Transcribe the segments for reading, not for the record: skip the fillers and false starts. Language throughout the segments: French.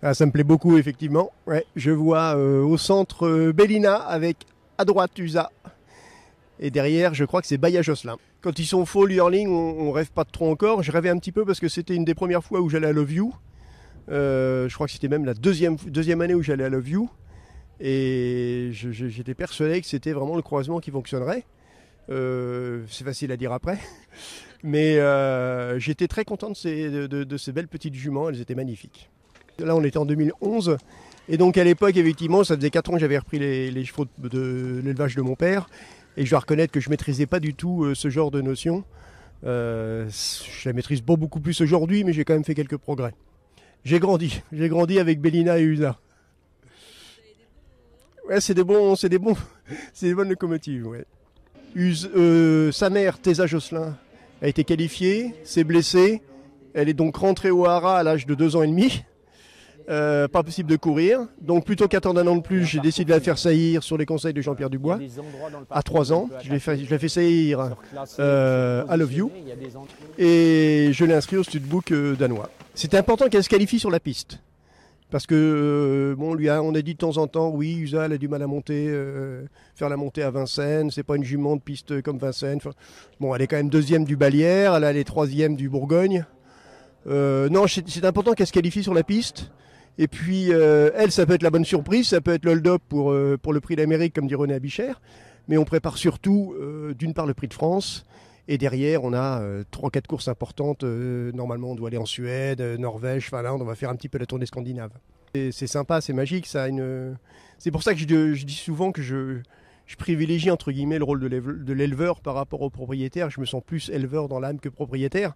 Ah, ça me plaît beaucoup, effectivement. Ouais, je vois au centre Bellina avec à droite USA. Et derrière, je crois que c'est Bahia Josselin. Quand ils sont fall yearling, on rêve pas trop encore. Je rêvais un petit peu parce que c'était une des premières fois où j'allais à Love You. Je crois que c'était même la deuxième année où j'allais à Love You. Et j'étais persuadé que c'était vraiment le croisement qui fonctionnerait. C'est facile à dire après. Mais j'étais très content de ces belles petites juments. Elles étaient magnifiques. Là, on était en 2011. Et donc, à l'époque, effectivement, ça faisait 4 ans que j'avais repris les chevaux de l'élevage de mon père. Et je dois reconnaître que je ne maîtrisais pas du tout ce genre de notion. Je la maîtrise pas beaucoup plus aujourd'hui, mais j'ai quand même fait quelques progrès. J'ai grandi avec Bellina et USA. Ouais, c'est des bonnes locomotives. Ouais. Sa mère, Tessa Josselin, a été qualifiée, s'est blessée. Elle est donc rentrée au Hara à l'âge de 2 ans et demi. Pas possible de courir. Donc plutôt qu'attendre un an de plus, j'ai décidé de la faire saillir sur les conseils de Jean-Pierre Dubois. À 3 ans, je l'ai fait saillir à Love You. Et je l'ai inscrit au studbook danois. C'était important qu'elle se qualifie sur la piste. Parce que, bon, on a dit de temps en temps, oui, USA, elle a du mal à monter, faire la montée à Vincennes. C'est pas une jument de piste comme Vincennes. Enfin, bon, elle est quand même 2e du Balière, elle est 3e du Bourgogne. Non, c'est important qu'elle se qualifie sur la piste. Et puis, elle, ça peut être la bonne surprise, ça peut être le hold-up pour le prix d'Amérique, comme dit René Abichère. Mais on prépare surtout, d'une part, le prix de France. Et derrière, on a 3-4 courses importantes. Normalement, on doit aller en Suède, Norvège, Finlande. On va faire un petit peu la tournée scandinave. C'est sympa, c'est magique. C'est pour ça que je dis souvent que je privilégie, entre guillemets, le rôle de l'éleveur par rapport au propriétaire. Je me sens plus éleveur dans l'âme que propriétaire.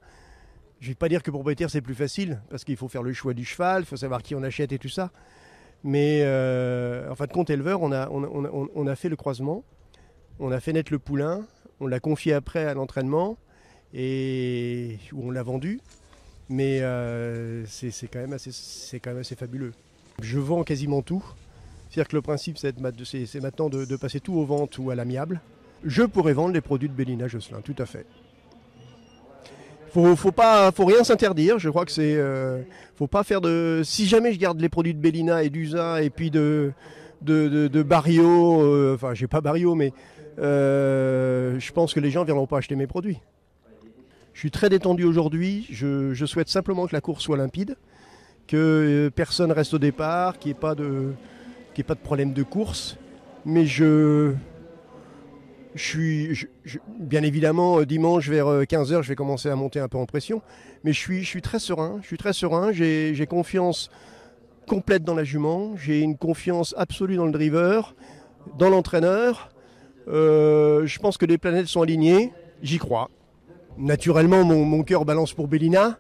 Je ne vais pas dire que propriétaire c'est plus facile, parce qu'il faut faire le choix du cheval, il faut savoir qui on achète et tout ça. Mais en fin de compte, éleveur, on a fait le croisement, on a fait naître le poulain, on l'a confié après à l'entraînement, et où on l'a vendu. Mais c'est quand même assez fabuleux. Je vends quasiment tout. C'est-à-dire que le principe, c'est maintenant de passer tout aux ventes ou à l'amiable. Je pourrais vendre les produits de Bellina Josselin, tout à fait. Faut rien s'interdire. Je crois que faut pas faire de. Si jamais je garde les produits de Bellina et d'USA et puis de Barrio, enfin j'ai pas Barrio, mais je pense que les gens ne viendront pas acheter mes produits. Je suis très détendu aujourd'hui. Je souhaite simplement que la course soit limpide, que personne reste au départ, qu'il n'y ait pas de problème de course. Mais bien évidemment, dimanche vers 15h, je vais commencer à monter un peu en pression. Mais je suis très serein. J'ai confiance complète dans la jument. J'ai une confiance absolue dans le driver, dans l'entraîneur. Je pense que les planètes sont alignées. J'y crois. Naturellement, mon cœur balance pour Bellina,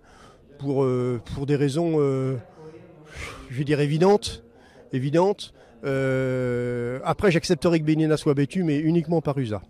pour des raisons, je vais dire, évidentes. Après, j'accepterai que Bellina soit battue, mais uniquement par USA.